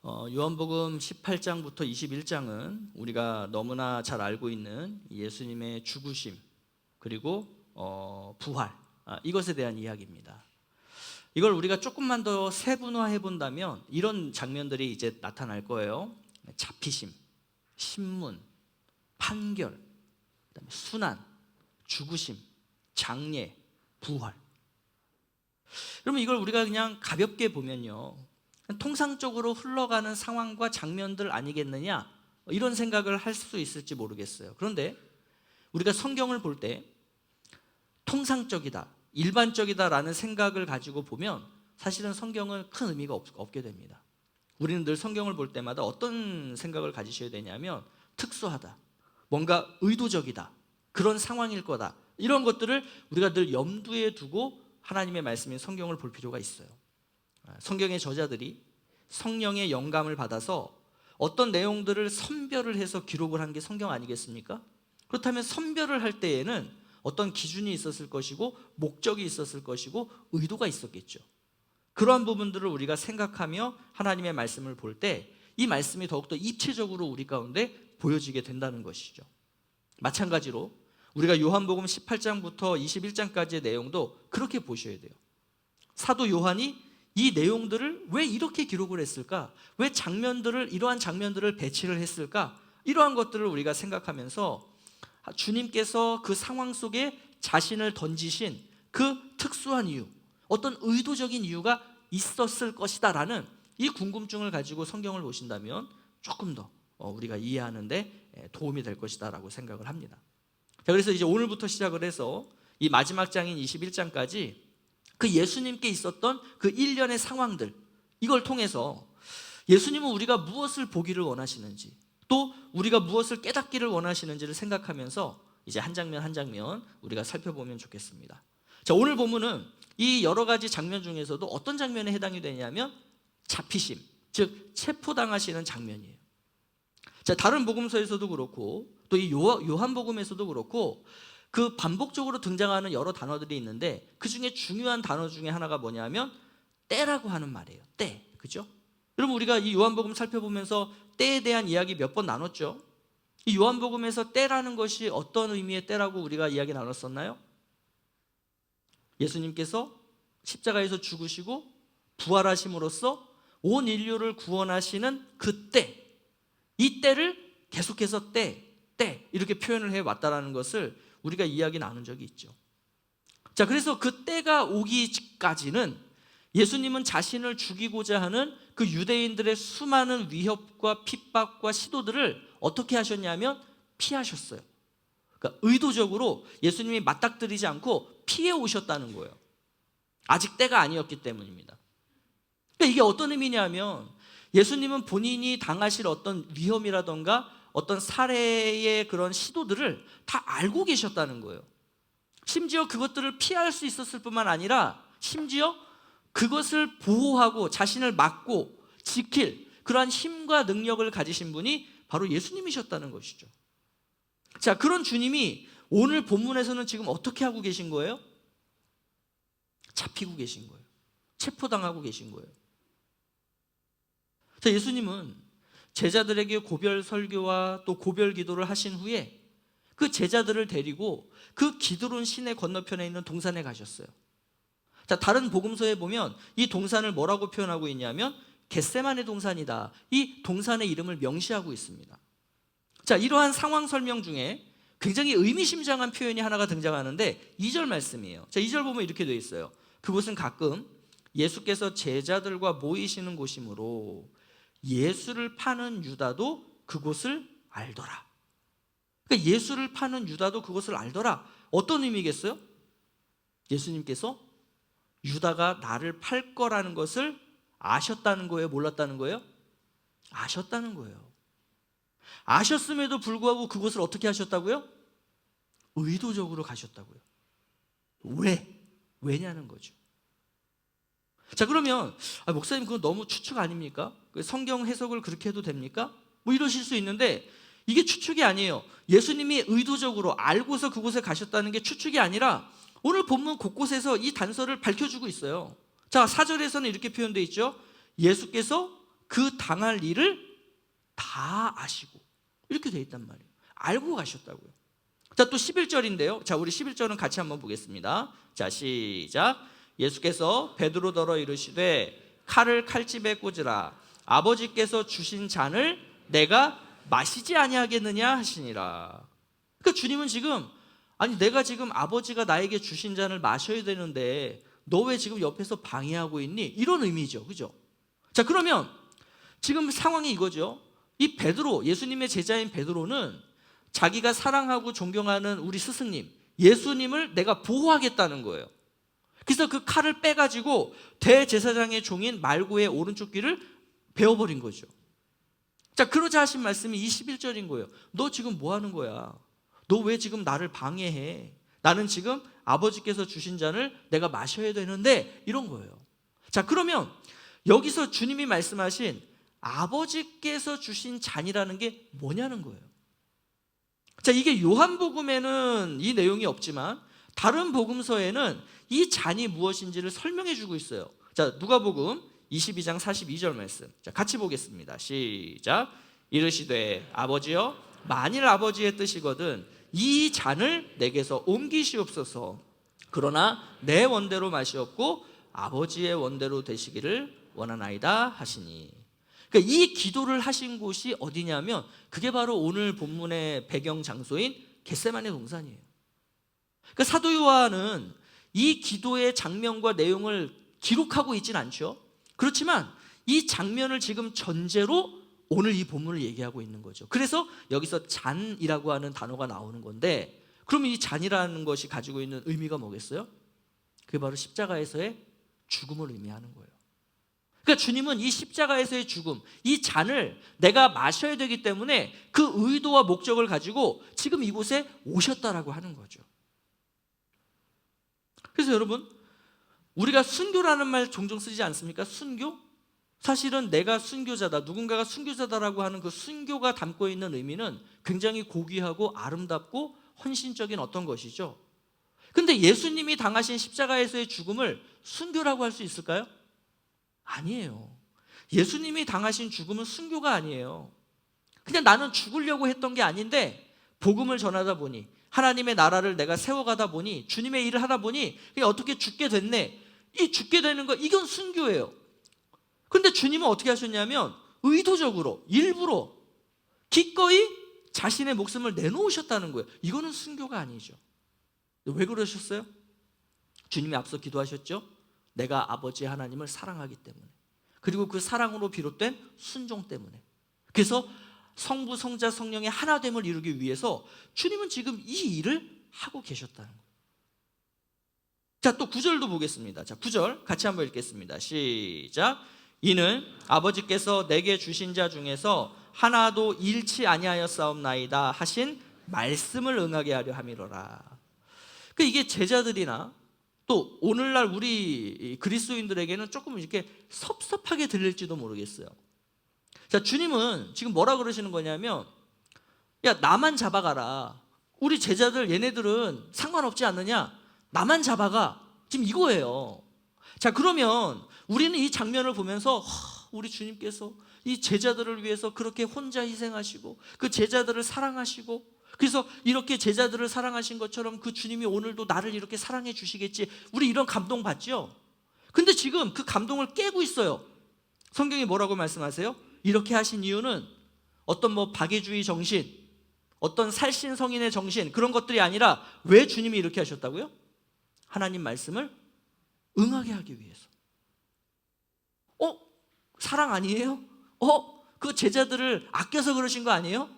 요한복음 18장부터 21장은 우리가 너무나 잘 알고 있는 예수님의 죽으심 그리고 부활, 이것에 대한 이야기입니다. 이걸 우리가 조금만 더 세분화해 본다면 이런 장면들이 이제 나타날 거예요. 잡히심, 신문, 판결, 그다음에 순환, 죽으심, 장례, 부활. 그러면 이걸 우리가 그냥 가볍게 보면요, 통상적으로 흘러가는 상황과 장면들 아니겠느냐, 이런 생각을 할 수 있을지 모르겠어요. 그런데 우리가 성경을 볼 때 통상적이다, 일반적이다라는 생각을 가지고 보면 사실은 성경은 큰 의미가 없게 됩니다. 우리는 늘 성경을 볼 때마다 어떤 생각을 가지셔야 되냐면 특수하다, 뭔가 의도적이다, 그런 상황일 거다, 이런 것들을 우리가 늘 염두에 두고 하나님의 말씀인 성경을 볼 필요가 있어요. 성경의 저자들이 성령의 영감을 받아서 어떤 내용들을 선별을 해서 기록을 한 게 성경 아니겠습니까? 그렇다면 선별을 할 때에는 어떤 기준이 있었을 것이고 목적이 있었을 것이고 의도가 있었겠죠. 그러한 부분들을 우리가 생각하며 하나님의 말씀을 볼 때 이 말씀이 더욱더 입체적으로 우리 가운데 보여지게 된다는 것이죠. 마찬가지로 우리가 요한복음 18장부터 21장까지의 내용도 그렇게 보셔야 돼요. 사도 요한이 이 내용들을 왜 이렇게 기록을 했을까? 왜 이러한 장면들을 배치를 했을까? 이러한 것들을 우리가 생각하면서 주님께서 그 상황 속에 자신을 던지신 그 특수한 이유, 어떤 의도적인 이유가 있었을 것이다 라는 이 궁금증을 가지고 성경을 보신다면 조금 더 우리가 이해하는 데 도움이 될 것이다 라고 생각을 합니다. 자, 그래서 이제 오늘부터 시작을 해서 이 마지막 장인 21장까지 그 예수님께 있었던 그 일련의 상황들, 이걸 통해서 예수님은 우리가 무엇을 보기를 원하시는지, 또 우리가 무엇을 깨닫기를 원하시는지를 생각하면서 이제 한 장면 한 장면 우리가 살펴보면 좋겠습니다. 자, 오늘 본문은 이 여러 가지 장면 중에서도 어떤 장면에 해당이 되냐면 잡히심, 즉 체포당하시는 장면이에요. 자, 다른 복음서에서도 그렇고 또 이 요한복음에서도 그렇고 그 반복적으로 등장하는 여러 단어들이 있는데 그 중에 중요한 단어 중에 하나가 뭐냐면 때라고 하는 말이에요. 때, 그죠? 여러분, 우리가 이 요한복음 살펴보면서 때에 대한 이야기 몇 번 나눴죠? 이 요한복음에서 때라는 것이 어떤 의미의 때라고 우리가 이야기 나눴었나요? 예수님께서 십자가에서 죽으시고 부활하심으로써 온 인류를 구원하시는 그 때, 이 때를 계속해서 때 이렇게 표현을 해왔다는 것을 우리가 이야기 나눈 적이 있죠. 자, 그래서 그 때가 오기까지는 예수님은 자신을 죽이고자 하는 그 유대인들의 수많은 위협과 핍박과 시도들을 어떻게 하셨냐면 피하셨어요. 그러니까 의도적으로 예수님이 맞닥뜨리지 않고 피해 오셨다는 거예요. 아직 때가 아니었기 때문입니다. 그러니까 이게 어떤 의미냐면 예수님은 본인이 당하실 어떤 위험이라던가 어떤 살해의 그런 시도들을 다 알고 계셨다는 거예요. 심지어 그것들을 피할 수 있었을 뿐만 아니라 심지어 그것을 보호하고 자신을 막고 지킬 그러한 힘과 능력을 가지신 분이 바로 예수님이셨다는 것이죠. 자, 그런 주님이 오늘 본문에서는 지금 어떻게 하고 계신 거예요? 잡히고 계신 거예요. 체포당하고 계신 거예요. 자, 예수님은 제자들에게 고별 설교와 또 고별 기도를 하신 후에 그 제자들을 데리고 그 기드론 시내 건너편에 있는 동산에 가셨어요. 자, 다른 복음서에 보면 이 동산을 뭐라고 표현하고 있냐면 겟세마네 동산이다. 이 동산의 이름을 명시하고 있습니다. 자, 이러한 상황 설명 중에 굉장히 의미심장한 표현이 하나가 등장하는데 2절 말씀이에요. 자, 2절 보면 이렇게 되어 있어요. 그곳은 가끔 예수께서 제자들과 모이시는 곳이므로 예수를 파는 유다도 그곳을 알더라. 그러니까 예수를 파는 유다도 그것을 알더라. 어떤 의미겠어요? 예수님께서 유다가 나를 팔 거라는 것을 아셨다는 거예요? 몰랐다는 거예요? 아셨다는 거예요. 아셨음에도 불구하고 그것을 어떻게 하셨다고요? 의도적으로 가셨다고요. 왜냐는 거죠. 자, 그러면 목사님 그건 너무 추측 아닙니까? 성경 해석을 그렇게 해도 됩니까? 뭐 이러실 수 있는데 이게 추측이 아니에요. 예수님이 의도적으로 알고서 그곳에 가셨다는 게 추측이 아니라 오늘 본문 곳곳에서 이 단서를 밝혀주고 있어요. 자, 4절에서는 이렇게 표현되어 있죠. 예수께서 그 당할 일을 다 아시고 이렇게 돼 있단 말이에요. 알고 가셨다고요. 자, 또 11절인데요. 자, 우리 11절은 같이 한번 보겠습니다. 자, 시작. 예수께서 베드로더러 이르시되 칼을 칼집에 꽂으라. 아버지께서 주신 잔을 내가 마시지 아니하겠느냐 하시니라. 그러니까 주님은 지금 아니 내가 지금 아버지가 나에게 주신 잔을 마셔야 되는데 너 왜 지금 옆에서 방해하고 있니? 이런 의미죠. 그죠? 자, 그러면 지금 상황이 이거죠. 이 베드로, 예수님의 제자인 베드로는 자기가 사랑하고 존경하는 우리 스승님 예수님을 내가 보호하겠다는 거예요. 그래서 그 칼을 빼가지고 대제사장의 종인 말고의 오른쪽 귀를 베어버린 거죠. 자, 그러자 하신 말씀이 21절인 거예요. 너 지금 뭐 하는 거야? 너 왜 지금 나를 방해해? 나는 지금 아버지께서 주신 잔을 내가 마셔야 되는데 이런 거예요. 자, 그러면 여기서 주님이 말씀하신 아버지께서 주신 잔이라는 게 뭐냐는 거예요. 자, 이게 요한복음에는 이 내용이 없지만 다른 복음서에는 이 잔이 무엇인지를 설명해 주고 있어요. 자, 누가복음 22장 42절 말씀. 자, 같이 보겠습니다. 시작. 이르시되 아버지여 만일 아버지의 뜻이거든 이 잔을 내게서 옮기시옵소서. 그러나 내 원대로 마시옵고 아버지의 원대로 되시기를 원하나이다 하시니. 그러니까 이 기도를 하신 곳이 어디냐면 그게 바로 오늘 본문의 배경 장소인 겟세마네 동산이에요. 그러니까 사도 요한은 이 기도의 장면과 내용을 기록하고 있진 않죠. 그렇지만 이 장면을 지금 전제로 오늘 이 본문을 얘기하고 있는 거죠. 그래서 여기서 잔이라고 하는 단어가 나오는 건데 그러면 이 잔이라는 것이 가지고 있는 의미가 뭐겠어요? 그게 바로 십자가에서의 죽음을 의미하는 거예요. 그러니까 주님은 이 십자가에서의 죽음, 이 잔을 내가 마셔야 되기 때문에 그 의도와 목적을 가지고 지금 이곳에 오셨다라고 하는 거죠. 그래서 여러분, 우리가 순교라는 말 종종 쓰지 않습니까? 순교? 사실은 내가 순교자다, 누군가가 순교자다라고 하는 그 순교가 담고 있는 의미는 굉장히 고귀하고 아름답고 헌신적인 어떤 것이죠. 근데 예수님이 당하신 십자가에서의 죽음을 순교라고 할 수 있을까요? 아니에요. 예수님이 당하신 죽음은 순교가 아니에요. 그냥 나는 죽으려고 했던 게 아닌데 복음을 전하다 보니 하나님의 나라를 내가 세워가다 보니 주님의 일을 하다 보니 어떻게 죽게 됐네. 이 죽게 되는 거 이건 순교예요. 근데 주님은 어떻게 하셨냐면 의도적으로 일부러 기꺼이 자신의 목숨을 내놓으셨다는 거예요. 이거는 순교가 아니죠. 왜 그러셨어요? 주님이 앞서 기도하셨죠. 내가 아버지 하나님을 사랑하기 때문에, 그리고 그 사랑으로 비롯된 순종 때문에. 그래서 성부, 성자, 성령의 하나됨을 이루기 위해서 주님은 지금 이 일을 하고 계셨다는 거예요. 자, 또 9절도 보겠습니다. 자, 9절 같이 한번 읽겠습니다. 시작. 이는 아버지께서 내게 주신 자 중에서 하나도 잃지 아니하였사옵나이다 하신 말씀을 응하게 하려 함이로라. 그 이게 제자들이나 또 오늘날 우리 그리스도인들에게는 조금 이렇게 섭섭하게 들릴지도 모르겠어요. 자, 주님은 지금 뭐라 그러시는 거냐면 야, 나만 잡아가라. 우리 제자들 얘네들은 상관없지 않느냐? 나만 잡아가. 지금 이거예요. 자, 그러면 우리는 이 장면을 보면서 우리 주님께서 이 제자들을 위해서 그렇게 혼자 희생하시고 그 제자들을 사랑하시고 그래서 이렇게 제자들을 사랑하신 것처럼 그 주님이 오늘도 나를 이렇게 사랑해 주시겠지. 우리 이런 감동 받죠? 근데 지금 그 감동을 깨고 있어요. 성경이 뭐라고 말씀하세요? 이렇게 하신 이유는 어떤 박애주의 정신, 어떤 살신성인의 정신 그런 것들이 아니라 왜 주님이 이렇게 하셨다고요? 하나님 말씀을 응하게 하기 위해서. 사랑 아니에요? 그 제자들을 아껴서 그러신 거 아니에요?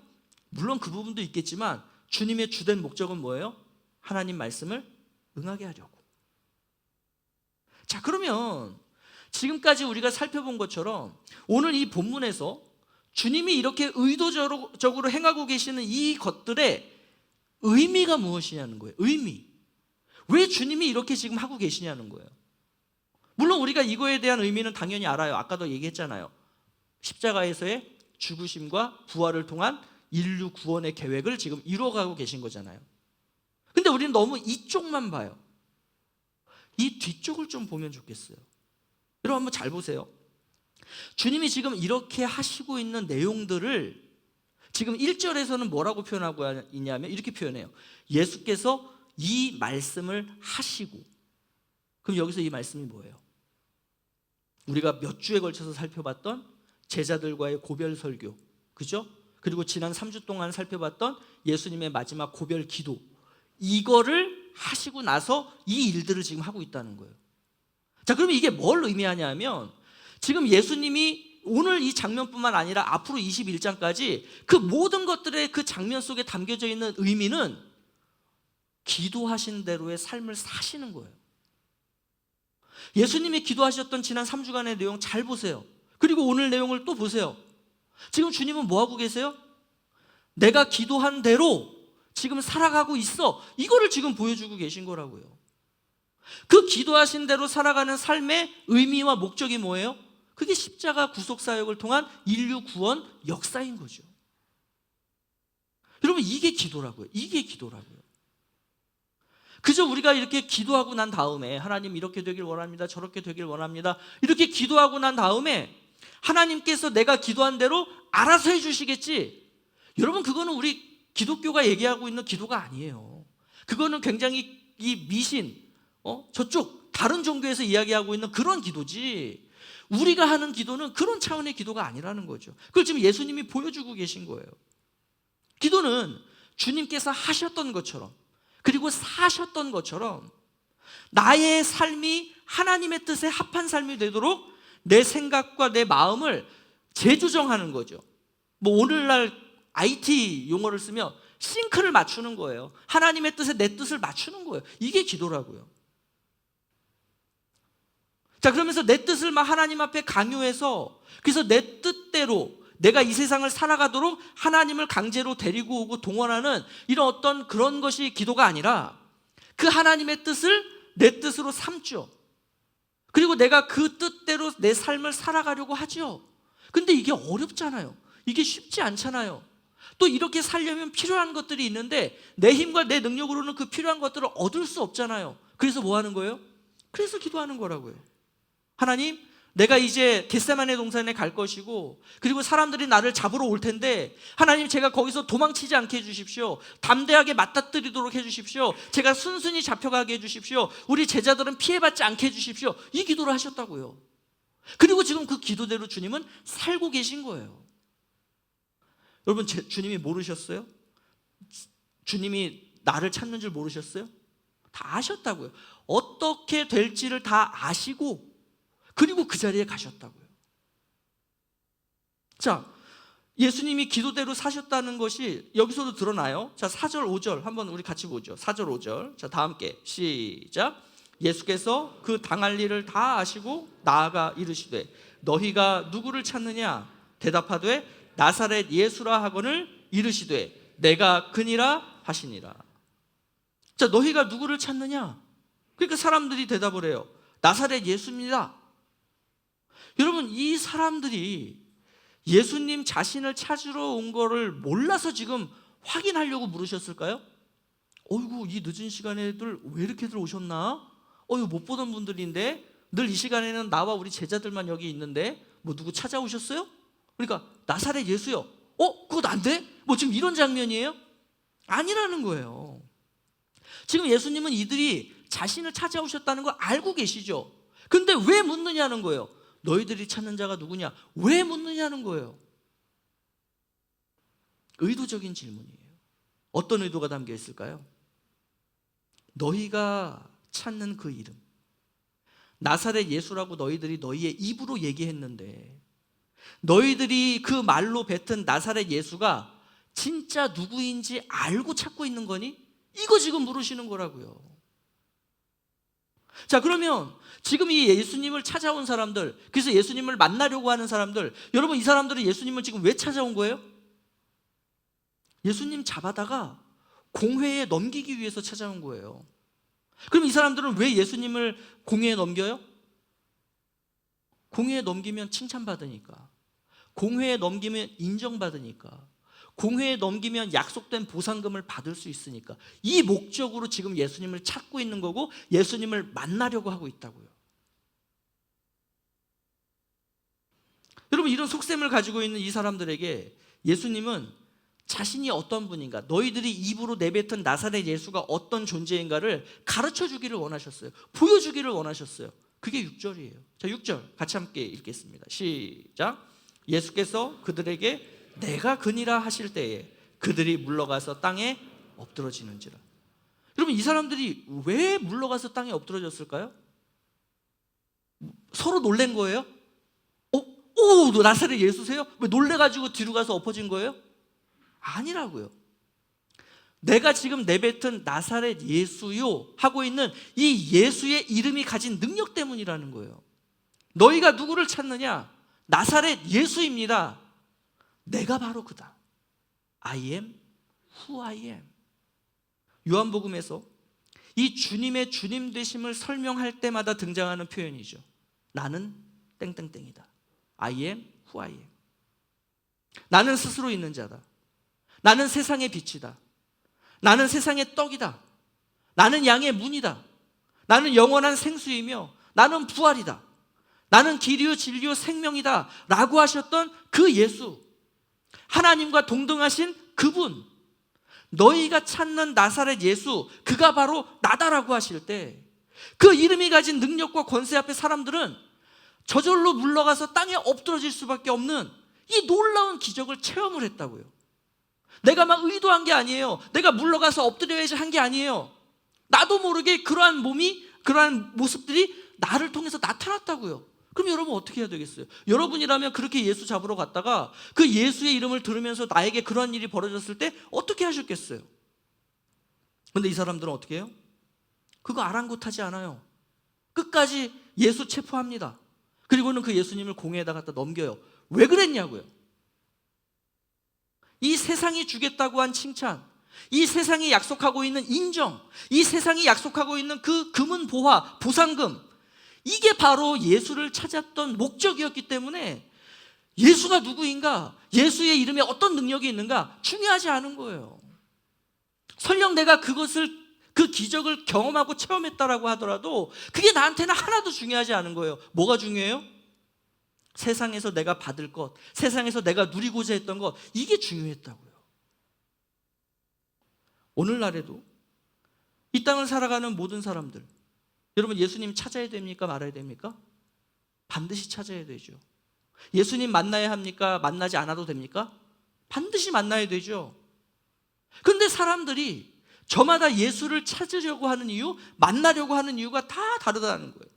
물론 그 부분도 있겠지만 주님의 주된 목적은 뭐예요? 하나님 말씀을 응하게 하려고. 자, 그러면 지금까지 우리가 살펴본 것처럼 오늘 이 본문에서 주님이 이렇게 의도적으로 행하고 계시는 이 것들의 의미가 무엇이냐는 거예요. 의미. 왜 주님이 이렇게 지금 하고 계시냐는 거예요. 물론 우리가 이거에 대한 의미는 당연히 알아요. 아까도 얘기했잖아요. 십자가에서의 죽으심과 부활을 통한 인류 구원의 계획을 지금 이루어가고 계신 거잖아요. 근데 우리는 너무 이쪽만 봐요. 이 뒤쪽을 좀 보면 좋겠어요. 여러분 한번 잘 보세요. 주님이 지금 이렇게 하시고 있는 내용들을 지금 1절에서는 뭐라고 표현하고 있냐면 이렇게 표현해요. 예수께서 이 말씀을 하시고. 그럼 여기서 이 말씀이 뭐예요? 우리가 몇 주에 걸쳐서 살펴봤던 제자들과의 고별 설교, 그죠? 그리고 지난 3주 동안 살펴봤던 예수님의 마지막 고별 기도, 이거를 하시고 나서 이 일들을 지금 하고 있다는 거예요. 자, 그러면 이게 뭘 의미하냐면 지금 예수님이 오늘 이 장면뿐만 아니라 앞으로 21장까지 그 모든 것들의 그 장면 속에 담겨져 있는 의미는 기도하신 대로의 삶을 사시는 거예요. 예수님이 기도하셨던 지난 3주간의 내용 잘 보세요. 그리고 오늘 내용을 또 보세요. 지금 주님은 뭐하고 계세요? 내가 기도한 대로 지금 살아가고 있어. 이거를 지금 보여주고 계신 거라고요. 그 기도하신 대로 살아가는 삶의 의미와 목적이 뭐예요? 그게 십자가 구속사역을 통한 인류 구원 역사인 거죠. 여러분, 이게 기도라고요. 이게 기도라고요. 그저 우리가 이렇게 기도하고 난 다음에 하나님 이렇게 되길 원합니다, 저렇게 되길 원합니다, 이렇게 기도하고 난 다음에 하나님께서 내가 기도한 대로 알아서 해주시겠지. 여러분, 그거는 우리 기독교가 얘기하고 있는 기도가 아니에요. 그거는 굉장히 이 미신, 저쪽 다른 종교에서 이야기하고 있는 그런 기도지, 우리가 하는 기도는 그런 차원의 기도가 아니라는 거죠. 그걸 지금 예수님이 보여주고 계신 거예요. 기도는 주님께서 하셨던 것처럼, 그리고 사셨던 것처럼 나의 삶이 하나님의 뜻에 합한 삶이 되도록 내 생각과 내 마음을 재조정하는 거죠. 뭐 오늘날 IT 용어를 쓰면 싱크를 맞추는 거예요. 하나님의 뜻에 내 뜻을 맞추는 거예요. 이게 기도라고요. 자, 그러면서 내 뜻을 막 하나님 앞에 강요해서, 그래서 내 뜻대로 내가 이 세상을 살아가도록 하나님을 강제로 데리고 오고 동원하는 이런 어떤 그런 것이 기도가 아니라 그 하나님의 뜻을 내 뜻으로 삼죠. 그리고 내가 그 뜻대로 내 삶을 살아가려고 하죠. 근데 이게 어렵잖아요. 이게 쉽지 않잖아요. 또 이렇게 살려면 필요한 것들이 있는데 내 힘과 내 능력으로는 그 필요한 것들을 얻을 수 없잖아요. 그래서 뭐 하는 거예요? 그래서 기도하는 거라고요. 하나님, 내가 이제 겟세마네 동산에 갈 것이고, 그리고 사람들이 나를 잡으러 올 텐데 하나님, 제가 거기서 도망치지 않게 해주십시오. 담대하게 맞닥뜨리도록 해주십시오. 제가 순순히 잡혀가게 해주십시오. 우리 제자들은 피해받지 않게 해주십시오. 이 기도를 하셨다고요. 그리고 지금 그 기도대로 주님은 살고 계신 거예요. 여러분, 주님이 모르셨어요? 주님이 나를 찾는 줄 모르셨어요? 다 아셨다고요. 어떻게 될지를 다 아시고 그리고 그 자리에 가셨다고요. 자, 예수님이 기도대로 사셨다는 것이 여기서도 드러나요. 자, 4절 5절 한번 우리 같이 보죠. 4절 5절. 자, 다 함께 시작. 예수께서 그 당할 일을 다 아시고 나아가 이르시되 너희가 누구를 찾느냐? 대답하되 나사렛 예수라 하거늘 이르시되 내가 그니라 하시니라. 자, 너희가 누구를 찾느냐? 그러니까 사람들이 대답을 해요. 나사렛 예수입니다. 여러분, 이 사람들이 예수님 자신을 찾으러 온 거를 몰라서 지금 확인하려고 물으셨을까요? 어이구, 이 늦은 시간에들 왜 이렇게들 오셨나? 이거 못 보던 분들인데 늘 이 시간에는 나와 우리 제자들만 여기 있는데 뭐 누구 찾아오셨어요? 그러니까 나사렛 예수요. 그거 안 돼? 뭐 지금 이런 장면이에요? 아니라는 거예요. 지금 예수님은 이들이 자신을 찾아오셨다는 걸 알고 계시죠. 근데 왜 묻느냐는 거예요. 너희들이 찾는 자가 누구냐? 왜 묻느냐는 거예요. 의도적인 질문이에요. 어떤 의도가 담겨 있을까요? 너희가 찾는 그 이름, 나사렛 예수라고 너희들이 너희의 입으로 얘기했는데 너희들이 그 말로 뱉은 나사렛 예수가 진짜 누구인지 알고 찾고 있는 거니? 이거 지금 물으시는 거라고요. 자, 그러면 지금 이 예수님을 찾아온 사람들, 그래서 예수님을 만나려고 하는 사람들, 여러분, 이 사람들은 예수님을 지금 왜 찾아온 거예요? 예수님 잡아다가 공회에 넘기기 위해서 찾아온 거예요. 그럼 이 사람들은 왜 예수님을 공회에 넘겨요? 공회에 넘기면 칭찬받으니까, 공회에 넘기면 인정받으니까, 공회에 넘기면 약속된 보상금을 받을 수 있으니까, 이 목적으로 지금 예수님을 찾고 있는 거고 예수님을 만나려고 하고 있다고요. 여러분, 이런 속셈을 가지고 있는 이 사람들에게 예수님은 자신이 어떤 분인가, 너희들이 입으로 내뱉은 나사렛 예수가 어떤 존재인가를 가르쳐 주기를 원하셨어요. 보여주기를 원하셨어요. 그게 6절이에요. 자, 6절 같이 함께 읽겠습니다. 시작. 예수께서 그들에게 내가 그니라 하실 때에 그들이 물러가서 땅에 엎드러지는지라. 여러분, 이 사람들이 왜 물러가서 땅에 엎드러졌을까요? 서로 놀란 거예요? 오, 너 나사렛 예수세요? 왜 놀래가지고 뒤로 가서 엎어진 거예요? 아니라고요. 내가 지금 내뱉은 나사렛 예수요 하고 있는 이 예수의 이름이 가진 능력 때문이라는 거예요. 너희가 누구를 찾느냐? 나사렛 예수입니다. 내가 바로 그다. I am who I am. 요한복음에서 이 주님의 주님 되심을 설명할 때마다 등장하는 표현이죠. 나는 땡땡땡이다. I am who I am. 나는 스스로 있는 자다. 나는 세상의 빛이다. 나는 세상의 떡이다. 나는 양의 문이다. 나는 영원한 생수이며 나는 부활이다. 나는 길이요 진리요 생명이다 라고 하셨던 그 예수, 하나님과 동등하신 그분, 너희가 찾는 나사렛 예수, 그가 바로 나다라고 하실 때 그 이름이 가진 능력과 권세 앞에 사람들은 저절로 물러가서 땅에 엎드러질 수밖에 없는 이 놀라운 기적을 체험을 했다고요. 내가 막 의도한 게 아니에요. 내가 물러가서 엎드려야지 한 게 아니에요. 나도 모르게 그러한 모습들이 나를 통해서 나타났다고요. 그럼 여러분 어떻게 해야 되겠어요? 여러분이라면 그렇게 예수 잡으러 갔다가 그 예수의 이름을 들으면서 나에게 그런 일이 벌어졌을 때 어떻게 하셨겠어요? 근데 이 사람들은 어떻게 해요? 그거 아랑곳하지 않아요. 끝까지 예수 체포합니다. 그리고는 그 예수님을 공회에다 갖다 넘겨요. 왜 그랬냐고요? 이 세상이 주겠다고 한 칭찬, 이 세상이 약속하고 있는 인정, 이 세상이 약속하고 있는 그 금은 보화, 보상금, 이게 바로 예수를 찾았던 목적이었기 때문에 예수가 누구인가, 예수의 이름에 어떤 능력이 있는가 중요하지 않은 거예요. 설령 내가 그 기적을 경험하고 체험했다라고 하더라도 그게 나한테는 하나도 중요하지 않은 거예요. 뭐가 중요해요? 세상에서 내가 받을 것, 세상에서 내가 누리고자 했던 것, 이게 중요했다고요. 오늘날에도 이 땅을 살아가는 모든 사람들, 여러분 예수님 찾아야 됩니까? 말아야 됩니까? 반드시 찾아야 되죠. 예수님 만나야 합니까? 만나지 않아도 됩니까? 반드시 만나야 되죠. 그런데 사람들이 저마다 예수를 찾으려고 하는 이유, 만나려고 하는 이유가 다 다르다는 거예요.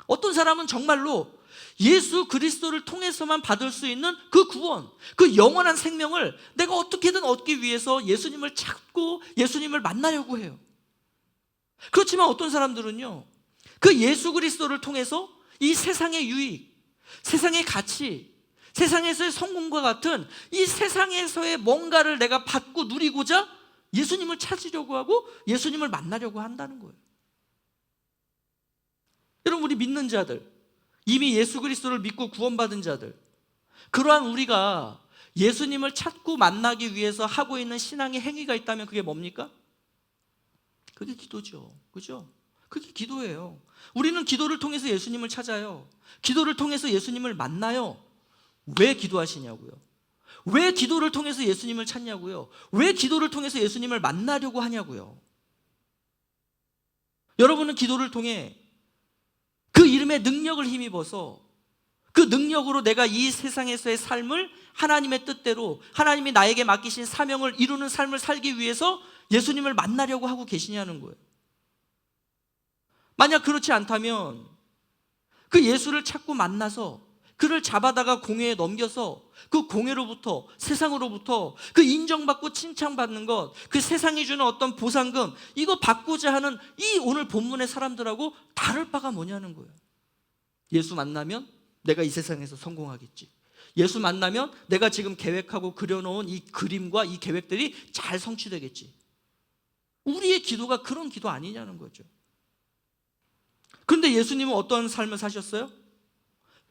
어떤 사람은 정말로 예수 그리스도를 통해서만 받을 수 있는 그 구원, 그 영원한 생명을 내가 어떻게든 얻기 위해서 예수님을 찾고 예수님을 만나려고 해요. 그렇지만 어떤 사람들은요, 그 예수 그리스도를 통해서 이 세상의 유익, 세상의 가치, 세상에서의 성공과 같은 이 세상에서의 뭔가를 내가 받고 누리고자 예수님을 찾으려고 하고 예수님을 만나려고 한다는 거예요. 여러분, 우리 믿는 자들, 이미 예수 그리스도를 믿고 구원받은 자들, 그러한 우리가 예수님을 찾고 만나기 위해서 하고 있는 신앙의 행위가 있다면 그게 뭡니까? 그게 기도죠. 그죠? 그게 기도예요. 우리는 기도를 통해서 예수님을 찾아요. 기도를 통해서 예수님을 만나요. 왜 기도하시냐고요? 왜 기도를 통해서 예수님을 찾냐고요? 왜 기도를 통해서 예수님을 만나려고 하냐고요? 여러분은 기도를 통해 그 이름의 능력을 힘입어서 그 능력으로 내가 이 세상에서의 삶을 하나님의 뜻대로, 하나님이 나에게 맡기신 사명을 이루는 삶을 살기 위해서 예수님을 만나려고 하고 계시냐는 거예요. 만약 그렇지 않다면 그 예수를 찾고 만나서 그를 잡아다가 공회에 넘겨서 그 공회로부터, 세상으로부터 그 인정받고 칭찬받는 것, 그 세상이 주는 어떤 보상금, 이거 받고자 하는 이 오늘 본문의 사람들하고 다를 바가 뭐냐는 거예요. 예수 만나면 내가 이 세상에서 성공하겠지. 예수 만나면 내가 지금 계획하고 그려놓은 이 그림과 이 계획들이 잘 성취되겠지. 우리의 기도가 그런 기도 아니냐는 거죠. 그런데 예수님은 어떤 삶을 사셨어요?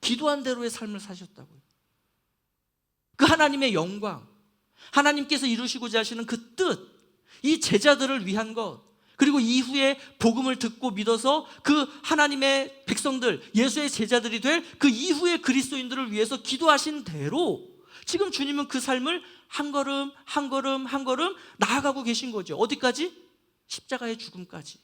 기도한 대로의 삶을 사셨다고요. 그 하나님의 영광, 하나님께서 이루시고자 하시는 그 뜻, 이 제자들을 위한 것, 그리고 이후에 복음을 듣고 믿어서 그 하나님의 백성들, 예수의 제자들이 될 그 이후의 그리스도인들을 위해서 기도하신 대로 지금 주님은 그 삶을 한 걸음 한 걸음 한 걸음 나아가고 계신 거죠. 어디까지? 십자가의 죽음까지.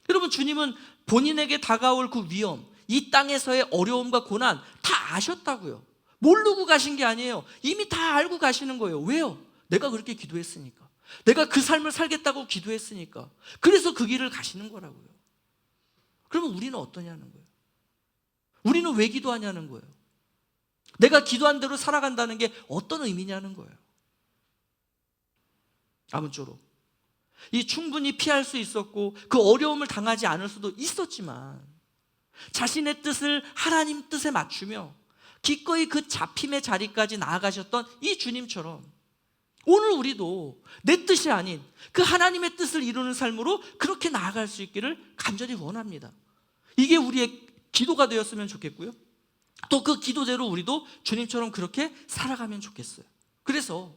여러분, 주님은 본인에게 다가올 그 위험, 이 땅에서의 어려움과 고난 다 아셨다고요. 모르고 가신 게 아니에요. 이미 다 알고 가시는 거예요. 왜요? 내가 그렇게 기도했으니까. 내가 그 삶을 살겠다고 기도했으니까. 그래서 그 길을 가시는 거라고요. 그러면 우리는 어떠냐는 거예요. 우리는 왜 기도하냐는 거예요. 내가 기도한 대로 살아간다는 게 어떤 의미냐는 거예요. 아무쪼록 이 충분히 피할 수 있었고 그 어려움을 당하지 않을 수도 있었지만 자신의 뜻을 하나님 뜻에 맞추며 기꺼이 그 잡힘의 자리까지 나아가셨던 이 주님처럼 오늘 우리도 내 뜻이 아닌 그 하나님의 뜻을 이루는 삶으로 그렇게 나아갈 수 있기를 간절히 원합니다. 이게 우리의 기도가 되었으면 좋겠고요, 또 그 기도대로 우리도 주님처럼 그렇게 살아가면 좋겠어요. 그래서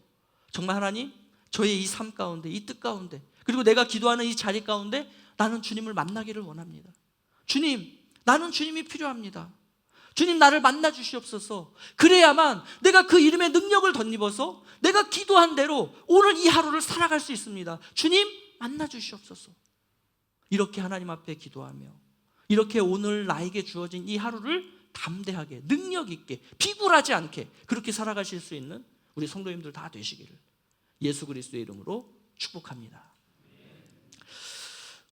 정말 하나님, 저의 이 삶 가운데, 이 뜻 가운데, 그리고 내가 기도하는 이 자리 가운데 나는 주님을 만나기를 원합니다. 주님, 나는 주님이 필요합니다. 주님, 나를 만나 주시옵소서. 그래야만 내가 그 이름의 능력을 덧입어서 내가 기도한 대로 오늘 이 하루를 살아갈 수 있습니다. 주님, 만나 주시옵소서. 이렇게 하나님 앞에 기도하며 이렇게 오늘 나에게 주어진 이 하루를 담대하게, 능력 있게, 비굴하지 않게 그렇게 살아가실 수 있는 우리 성도님들 다 되시기를 예수 그리스도의 이름으로 축복합니다.